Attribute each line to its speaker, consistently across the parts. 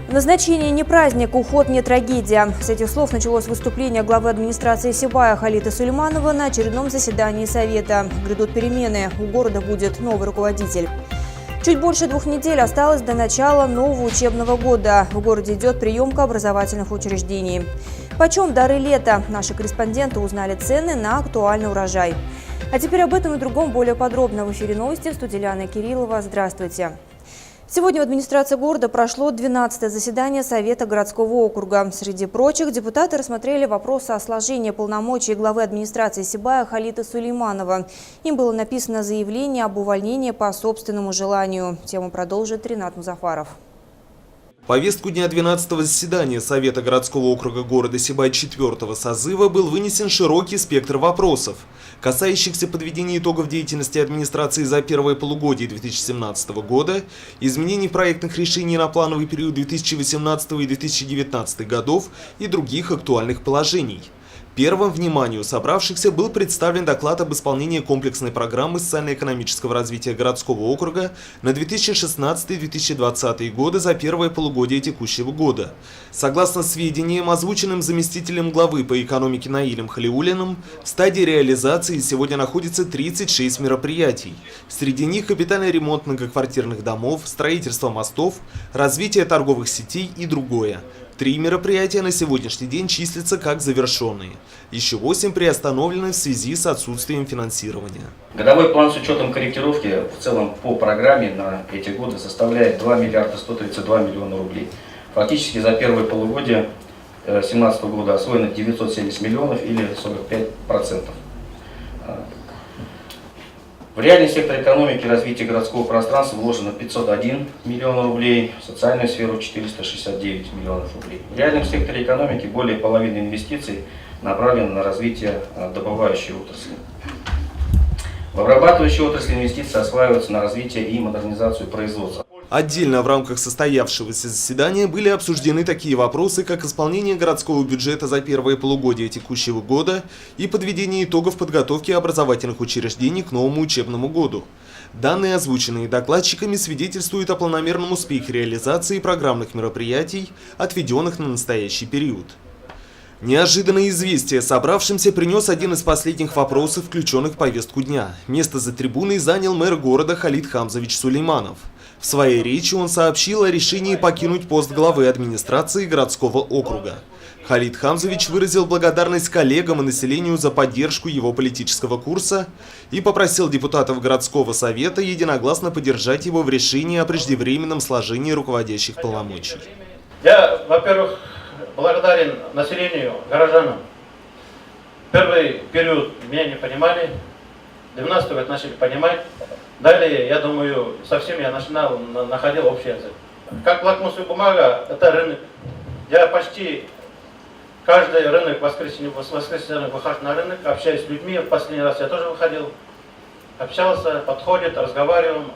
Speaker 1: Назначение не праздник, уход не трагедия. С этих слов началось выступление главы администрации Сибая Халита Сулейманова на очередном заседании Совета. Грядут перемены, у города будет новый руководитель. Чуть больше 2 недель осталось до начала нового учебного года. В городе идет приемка образовательных учреждений. Почем дары лета? Наши корреспонденты узнали цены на актуальный урожай. А теперь об этом и другом более подробно. В эфире новости, в студии Лиана Кириллова. Здравствуйте. Сегодня в администрации города прошло 12-е заседание Совета городского округа. Среди прочих, депутаты рассмотрели вопросы о сложении полномочий главы администрации Сибая Халита Сулейманова. Им было написано заявление об увольнении по собственному желанию. Тему продолжит Ринат Музафаров.
Speaker 2: В повестку дня 12-го заседания Совета городского округа города Сибай 4-го созыва был вынесен широкий спектр вопросов, касающихся подведения итогов деятельности администрации за первое полугодие 2017 года, изменений проектных решений на плановый период 2018 и 2019 годов и других актуальных положений. Первым вниманию собравшихся был представлен доклад об исполнении комплексной программы социально-экономического развития городского округа на 2016-2020 годы за первое полугодие текущего года. Согласно сведениям, озвученным заместителем главы по экономике Наилем Халиуллиным, в стадии реализации сегодня находится 36 мероприятий. Среди них капитальный ремонт многоквартирных домов, строительство мостов, развитие торговых сетей и другое. 3 мероприятия на сегодняшний день числятся как завершенные. Еще 8 приостановлены в связи с отсутствием финансирования.
Speaker 3: Годовой план с учетом корректировки в целом по программе на эти годы составляет 2 миллиарда 132 миллиона рублей. Фактически за первое полугодие 2017 года освоено 970 миллионов или 45%. В реальный сектор экономики и развития городского пространства вложено 501 миллион рублей, в социальную сферу 469 миллионов рублей. В реальном секторе экономики более половины инвестиций направлено на развитие добывающей отрасли. В обрабатывающей отрасли инвестиции осваиваются на развитие и модернизацию производства.
Speaker 2: Отдельно в рамках состоявшегося заседания были обсуждены такие вопросы, как исполнение городского бюджета за первое полугодие текущего года и подведение итогов подготовки образовательных учреждений к новому учебному году. Данные, озвученные докладчиками, свидетельствуют о планомерном успехе реализации программных мероприятий, отведенных на настоящий период. Неожиданное известие собравшимся принес один из последних вопросов, включенных в повестку дня. Место за трибуной занял мэр города Халит Хамзович Сулейманов. В своей речи он сообщил о решении покинуть пост главы администрации городского округа. Халит Хамзович выразил благодарность коллегам и населению за поддержку его политического курса и попросил депутатов городского совета единогласно поддержать его в решении о преждевременном сложении руководящих полномочий.
Speaker 4: Я, во-первых, благодарен населению, горожанам. Первый период меня не понимали, 12-й год начали понимать. Далее, я думаю, со всеми я находил общий язык. Как лакмусовая бумага, это рынок. Я почти каждый рынок, воскресенье выхожу на рынок, общаюсь с людьми. В последний раз я тоже выходил, общался, подходит, разговариваем.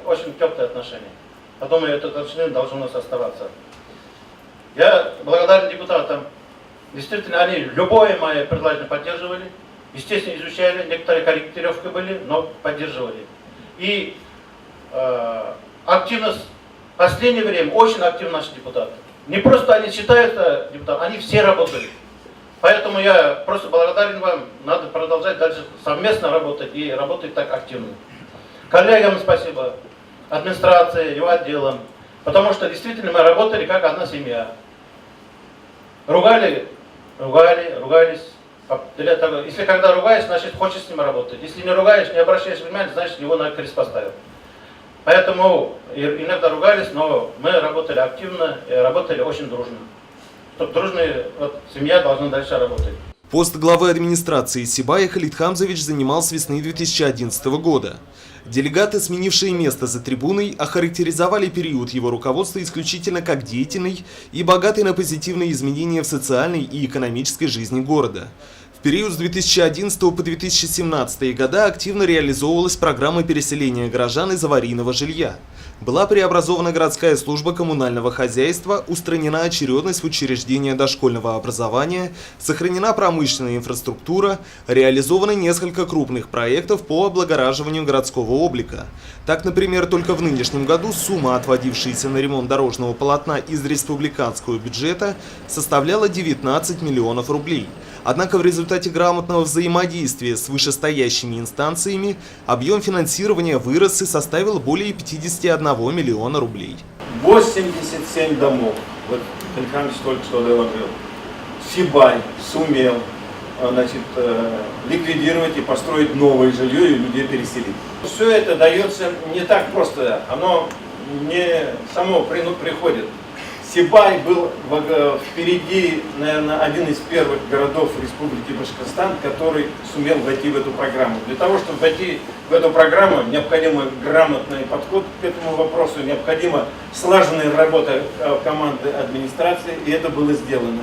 Speaker 4: Очень теплые отношения. Я думаю, это отношение должно у нас оставаться. Я благодарен депутатам. Действительно, они любое мое предложение поддерживали. Естественно, изучали, некоторые корректировки были, но поддерживали. И активность в последнее время, очень активны наши депутаты. Не просто они считают депутаты, они все работали. Поэтому я просто благодарен вам, надо продолжать дальше совместно работать и работать так активно. Коллегам спасибо, администрации, его отделам, потому что действительно мы работали как одна семья. Ругались. Если когда ругаешь, значит хочешь с ним работать. Если не ругаешь, не обращаешь внимания, значит его на крест поставил. Поэтому иногда ругались, но мы работали активно и работали очень дружно. Чтобы дружная семья должна дальше работать.
Speaker 2: Пост главы администрации Сибая Халит Хамзович занимал с весны 2011 года. Делегаты, сменившие место за трибуной, охарактеризовали период его руководства исключительно как деятельный и богатый на позитивные изменения в социальной и экономической жизни города. В период с 2011 по 2017 года активно реализовывалась программа переселения горожан из аварийного жилья. Была преобразована городская служба коммунального хозяйства, устранена очередность в учреждения дошкольного образования, сохранена промышленная инфраструктура, реализованы несколько крупных проектов по облагораживанию городского облика. Так, например, только в нынешнем году сумма, отводившаяся на ремонт дорожного полотна из республиканского бюджета, составляла 19 миллионов рублей. Однако в результате грамотного взаимодействия с вышестоящими инстанциями объем финансирования вырос и составил более 51 миллиона рублей.
Speaker 5: 87 домов, вот Александр только что доложил, Сибай сумел ликвидировать и построить новое жилье и людей переселить. Все это дается не так просто, оно не само приходит. Сибай был впереди, наверное, один из первых городов Республики Башкортостан, который сумел войти в эту программу. Для того, чтобы войти в эту программу, необходимо грамотный подход к этому вопросу, необходима слаженная работа команды администрации, и это было сделано.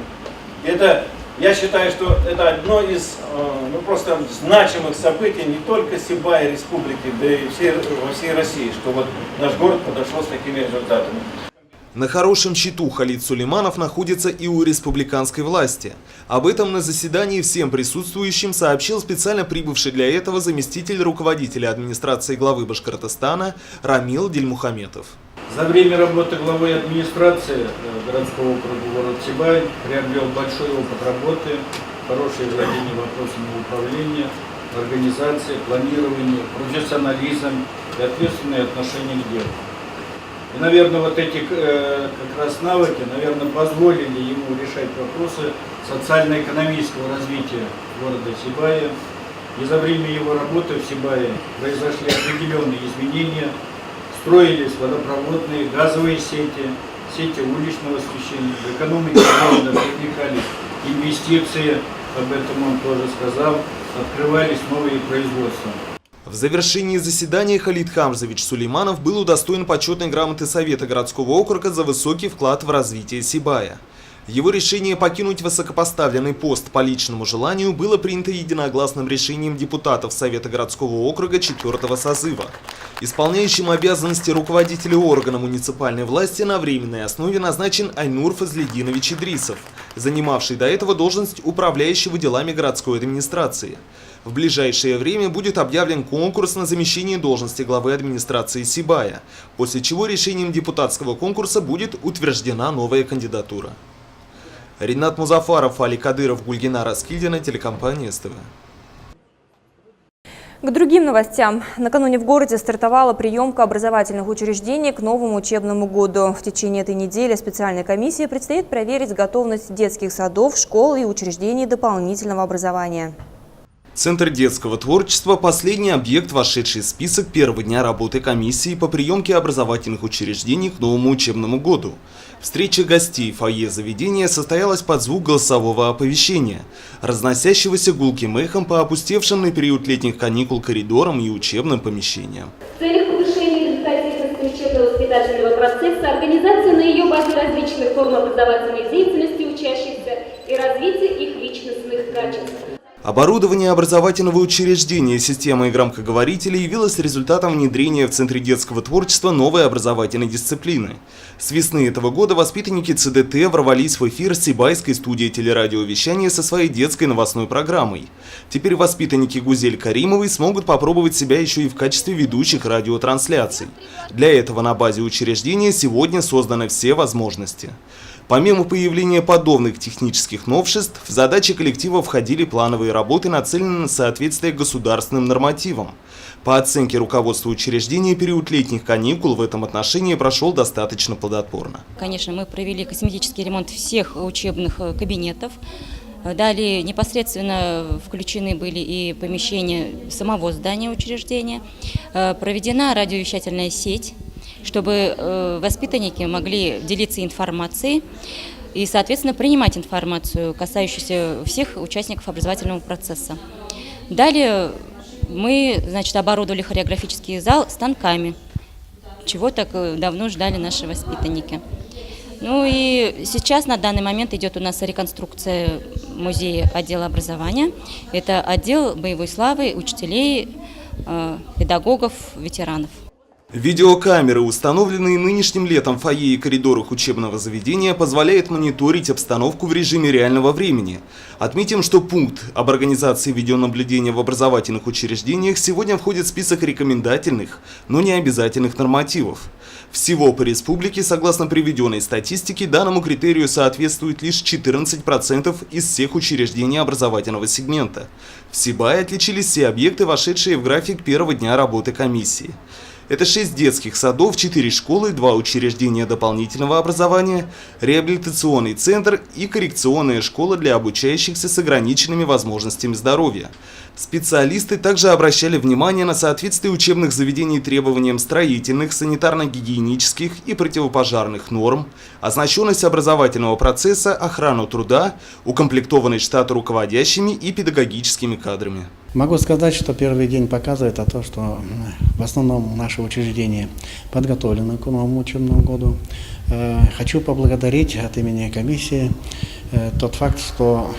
Speaker 5: Я считаю, что это одно из просто значимых событий не только Сибая Республики, да и во всей России, что вот наш город подошел с такими результатами.
Speaker 2: На хорошем счету Халид Сулейманов находится и у республиканской власти. Об этом на заседании всем присутствующим сообщил специально прибывший для этого заместитель руководителя администрации главы Башкортостана Рамил Дильмухаметов.
Speaker 6: За время работы главы администрации городского округа город Сибай приобрел большой опыт работы, хорошее владение вопросами управления, организации, планирования, профессионализм и ответственное отношение к делу. И, наверное, вот эти как раз навыки, наверное, позволили ему решать вопросы социально-экономического развития города Сибая. И за время его работы в Сибае произошли определенные изменения, строились водопроводные, газовые сети, сети уличного освещения, в экономике города привлекались инвестиции, об этом он тоже сказал, открывались новые производства.
Speaker 2: В завершении заседания Халид Хамзович Сулейманов был удостоен почетной грамоты Совета городского округа за высокий вклад в развитие Сибая. Его решение покинуть высокопоставленный пост по личному желанию было принято единогласным решением депутатов Совета городского округа 4-го созыва. Исполняющим обязанности руководителя органа муниципальной власти на временной основе назначен Айнур Фазлидинович Идрисов, занимавший до этого должность управляющего делами городской администрации. В ближайшее время будет объявлен конкурс на замещение должности главы администрации Сибая, после чего решением депутатского конкурса будет утверждена новая кандидатура. Ринат Музафаров, Али Кадыров, Гульгина Раскильдина, телекомпания СТВ.
Speaker 1: К другим новостям. Накануне в городе стартовала приемка образовательных учреждений к новому учебному году. В течение этой недели специальной комиссии предстоит проверить готовность детских садов, школ и учреждений дополнительного образования.
Speaker 2: Центр детского творчества – последний объект, вошедший в список первого дня работы комиссии по приемке образовательных учреждений к новому учебному году. Встреча гостей в фойе заведения состоялась под звук голосового оповещения, разносящегося гулким эхом по опустевшим на период летних каникул коридорам и учебным помещениям.
Speaker 7: В целях повышения результативности учебно-воспитательного процесса, организации на ее базе различных форм образовательной деятельности учащихся и развития их личностных качеств.
Speaker 2: Оборудование образовательного учреждения системой громкоговорителей явилось результатом внедрения в Центре детского творчества новой образовательной дисциплины. С весны этого года воспитанники ЦДТ ворвались в эфир Сибайской студии телерадиовещания со своей детской новостной программой. Теперь воспитанники Гузель Каримовой смогут попробовать себя еще и в качестве ведущих радиотрансляций. Для этого на базе учреждения сегодня созданы все возможности. Помимо появления подобных технических новшеств, в задачи коллектива входили плановые работы, нацеленные на соответствие государственным нормативам. По оценке руководства учреждения, период летних каникул в этом отношении прошел достаточно плодотворно.
Speaker 8: Конечно, мы провели косметический ремонт всех учебных кабинетов. Далее непосредственно включены были и помещения самого здания учреждения. Проведена радиовещательная сеть, чтобы воспитанники могли делиться информацией и, соответственно, принимать информацию, касающуюся всех участников образовательного процесса. Далее мы, оборудовали хореографический зал станками, чего так давно ждали наши воспитанники. Ну и сейчас на данный момент идет у нас реконструкция музея отдела образования. Это отдел боевой славы, учителей, педагогов, ветеранов.
Speaker 2: Видеокамеры, установленные нынешним летом в фойе и коридорах учебного заведения, позволяют мониторить обстановку в режиме реального времени. Отметим, что пункт об организации видеонаблюдения в образовательных учреждениях сегодня входит в список рекомендательных, но не обязательных нормативов. Всего по республике, согласно приведенной статистике, данному критерию соответствует лишь 14% из всех учреждений образовательного сегмента. В Сибае отличились все объекты, вошедшие в график первого дня работы комиссии. Это 6 детских садов, 4 школы, 2 учреждения дополнительного образования, реабилитационный центр и коррекционная школа для обучающихся с ограниченными возможностями здоровья. Специалисты также обращали внимание на соответствие учебных заведений требованиям строительных, санитарно-гигиенических и противопожарных норм, оснащенность образовательного процесса, охрану труда, укомплектованный штат руководящими и педагогическими кадрами.
Speaker 9: Могу сказать, что первый день показывает то, что в основном наши учреждения подготовлены к новому учебному году. Хочу поблагодарить от имени комиссии тот факт, что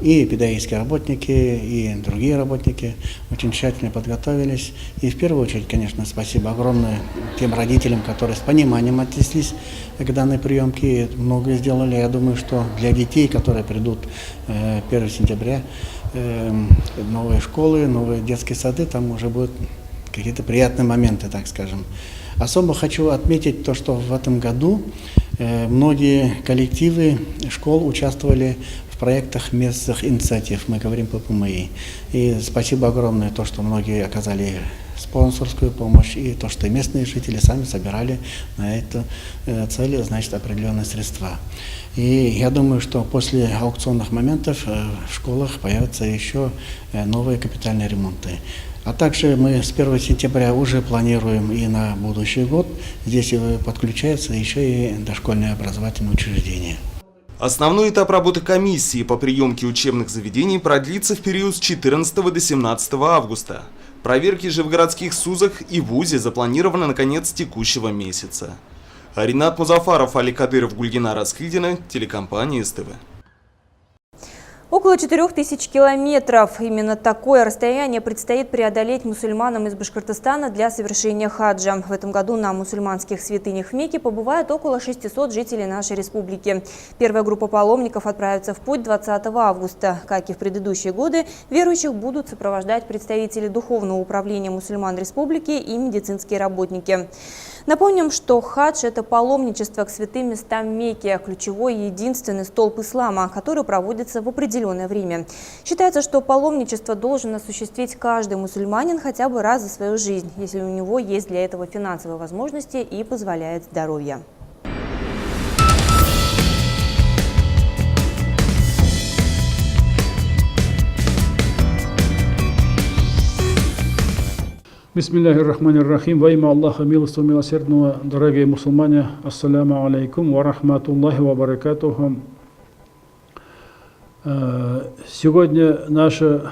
Speaker 9: и педагогические работники, и другие работники очень тщательно подготовились. И в первую очередь, конечно, спасибо огромное тем родителям, которые с пониманием отнеслись к данной приемке и многое сделали. Я думаю, что для детей, которые придут 1 сентября, новые школы, новые детские сады, там уже будут какие-то приятные моменты, так скажем. Особо хочу отметить то, что в этом году многие коллективы школ участвовали в проектах местных инициатив, мы говорим по ПМИ. И спасибо огромное то, что многие оказали спонсорскую помощь, и то, что местные жители сами собирали на эту цель, значит, определенные средства. И я думаю, что после аукционных моментов в школах появятся еще новые капитальные ремонты. А также мы с 1 сентября уже планируем и на будущий год. Здесь подключаются еще и дошкольные образовательные учреждения.
Speaker 2: Основной этап работы комиссии по приемке учебных заведений продлится в период с 14 до 17 августа. Проверки же в городских СУЗах и ВУЗе запланированы на конец текущего месяца. Ринат Музафаров, Али Кадыров, Гульгина Расхлидина, телекомпания СТВ.
Speaker 1: Около 4000 километров. Именно такое расстояние предстоит преодолеть мусульманам из Башкортостана для совершения хаджа. В этом году на мусульманских святынях в Мекке побывает около 600 жителей нашей республики. Первая группа паломников отправится в путь 20 августа. Как и в предыдущие годы, верующих будут сопровождать представители Духовного управления мусульман республики и медицинские работники. Напомним, что хадж – это паломничество к святым местам Мекки, ключевой и единственный столб ислама, который проводится в определенное время. Считается, что паломничество должен осуществить каждый мусульманин хотя бы раз за свою жизнь, если у него есть для этого финансовые возможности и позволяет здоровье.
Speaker 10: Бисмиллахир-рахманир-рахим. Во имя Аллаха милостивого милосердного, дорогие мусульмане, ассаляму алейкум ва рахматуллахи ва баракатуху. Сегодня наши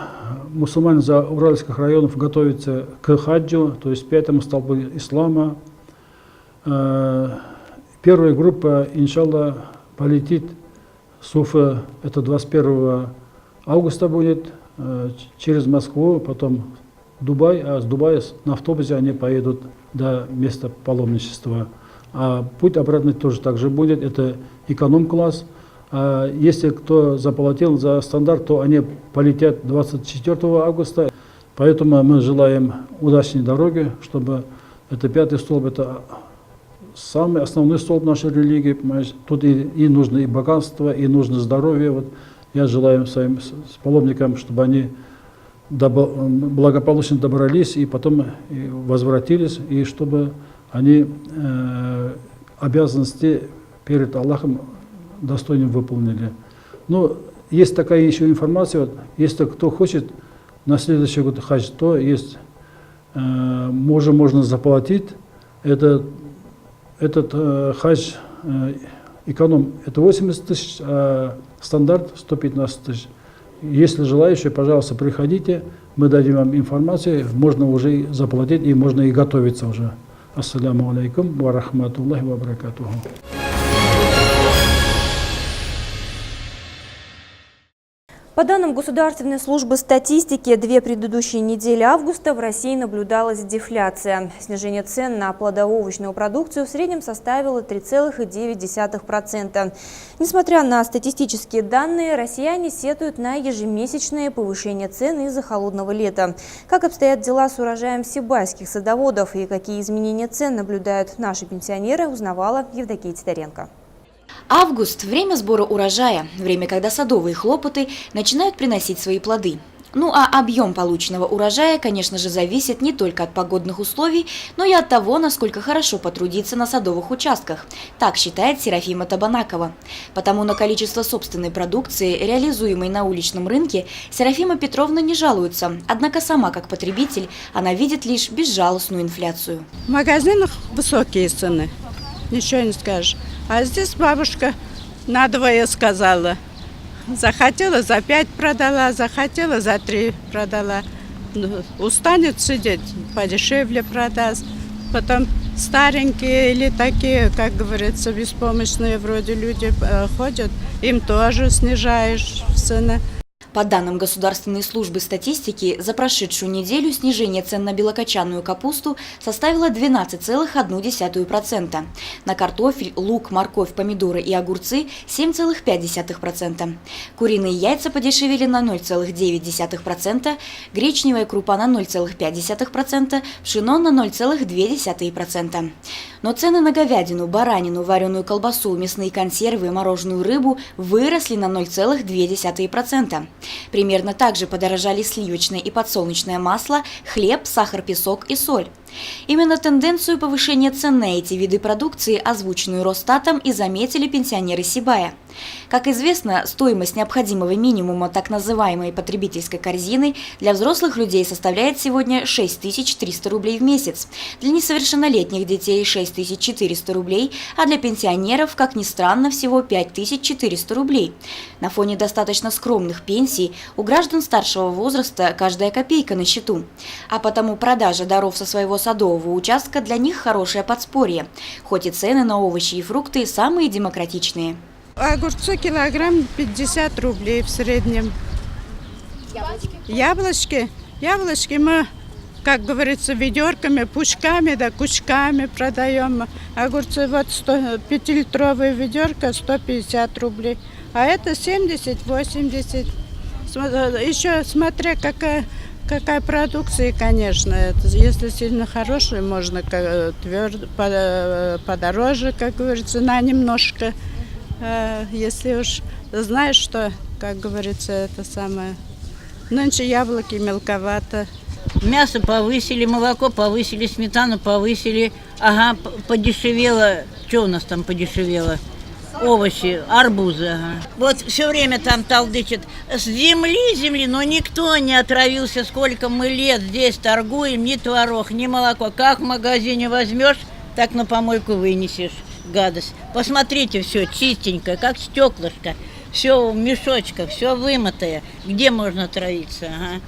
Speaker 10: мусульмане за уральских районов готовятся к хаджу, то есть пятому столбу ислама. Первая группа, иншаллах, полетит с Уфы, это 21 августа будет, через Москву, потом Дубай, а с Дубая на автобусе они поедут до места паломничества. А путь обратный тоже так же будет, это эконом-класс. А если кто заплатил за стандарт, то они полетят 24 августа. Поэтому мы желаем удачной дороги, чтобы это пятый столб, это самый основной столб нашей религии. Понимаешь? Тут и нужно и богатство, и нужно здоровье. Вот я желаю своим паломникам, чтобы они благополучно добрались и потом возвратились, и чтобы они обязанности перед Аллахом достойно выполнили. Но есть такая еще информация, вот, если кто хочет на следующий год хадж, то есть можно заплатить. Этот хадж эконом это 80 тысяч, а стандарт 115 тысяч. Если желающие, пожалуйста, приходите, мы дадим вам информацию, можно уже заплатить и можно и готовиться уже. Ассаляму алейкум ва рахматуллахи ва баракатуху.
Speaker 1: По данным Государственной службы статистики, 2 предыдущие недели августа в России наблюдалась дефляция. Снижение цен на плодоовощную продукцию в среднем составило 3,9%. Несмотря на статистические данные, россияне сетуют на ежемесячное повышение цен из-за холодного лета. Как обстоят дела с урожаем сибайских садоводов и какие изменения цен наблюдают наши пенсионеры, узнавала Евдокия Титаренко.
Speaker 11: Август – время сбора урожая, время, когда садовые хлопоты начинают приносить свои плоды. Ну а объем полученного урожая, конечно же, зависит не только от погодных условий, но и от того, насколько хорошо потрудиться на садовых участках. Так считает Серафима Табанакова. Потому на количество собственной продукции, реализуемой на уличном рынке, Серафима Петровна не жалуется. Однако сама, как потребитель, она видит лишь безжалостную инфляцию.
Speaker 12: В магазинах высокие цены, ничего не скажешь. А здесь бабушка надвое сказала. Захотела за 5 продала, захотела за 3 продала. Устанет сидеть, подешевле продаст. Потом старенькие или такие, как говорится, беспомощные вроде люди ходят, им тоже снижаешь цены.
Speaker 11: По данным Государственной службы статистики, за прошедшую неделю снижение цен на белокочанную капусту составило 12,1%. На картофель, лук, морковь, помидоры и огурцы – 7,5%. Куриные яйца подешевели на 0,9%, гречневая крупа на 0,5%, пшено на 0,2%. Но цены на говядину, баранину, вареную колбасу, мясные консервы и мороженую рыбу выросли на 0,2%. Примерно так же подорожали сливочное и подсолнечное масло, хлеб, сахар, песок и соль. Именно тенденцию повышения цен на эти виды продукции, озвученную Росстатом, и заметили пенсионеры Сибая. Как известно, стоимость необходимого минимума так называемой потребительской корзины для взрослых людей составляет сегодня 6300 рублей в месяц, для несовершеннолетних детей 6400 рублей, а для пенсионеров, как ни странно, всего 5400 рублей. На фоне достаточно скромных пенсий у граждан старшего возраста каждая копейка на счету, а потому продажа даров со своего садового участка для них хорошее подспорье, хоть и цены на овощи и фрукты самые демократичные.
Speaker 12: Огурцы килограмм 50 рублей в среднем. Яблочки? Яблочки мы, как говорится, ведерками, пучками, да кучками продаем. Огурцы вот 5-литровые ведерко 150 рублей, а это 70-80. Еще смотря какая продукция, конечно. Это, если сильно хорошая, можно подороже, как говорится, на немножко. Если уж знаешь, что, как говорится, это самое. Нынче яблоки мелковато.
Speaker 13: Мясо повысили, молоко повысили, сметану повысили. Ага, подешевело. Что у нас там подешевело? Овощи, арбузы. Ага. Вот все время там толдычат с земли, но никто не отравился. Сколько мы лет здесь торгуем, ни творог, ни молоко. Как в магазине возьмешь, так на помойку вынесешь. Гадость. Посмотрите, все чистенькое, как стеклышко, все в мешочках, все вымытое. Где можно травиться? Ага.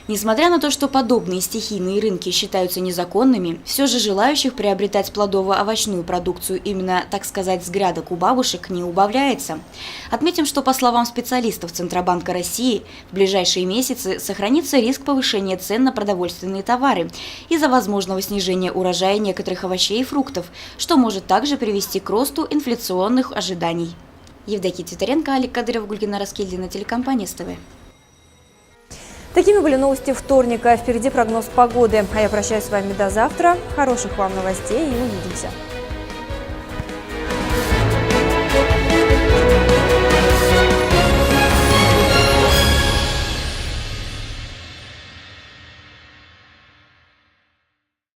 Speaker 11: Несмотря на то, что подобные стихийные рынки считаются незаконными, все же желающих приобретать плодово-овощную продукцию именно, так сказать, с грядок у бабушек не убавляется. Отметим, что, по словам специалистов Центробанка России, в ближайшие месяцы сохранится риск повышения цен на продовольственные товары из-за возможного снижения урожая некоторых овощей и фруктов, что может также привести к росту инфляционных ожиданий. Евдокия Титаренко, Алик Кадыров, Гульгина Раскельдина, телекомпания СТВ.
Speaker 1: Такими были новости вторника. Впереди прогноз погоды. А я прощаюсь с вами до завтра. Хороших вам новостей и увидимся.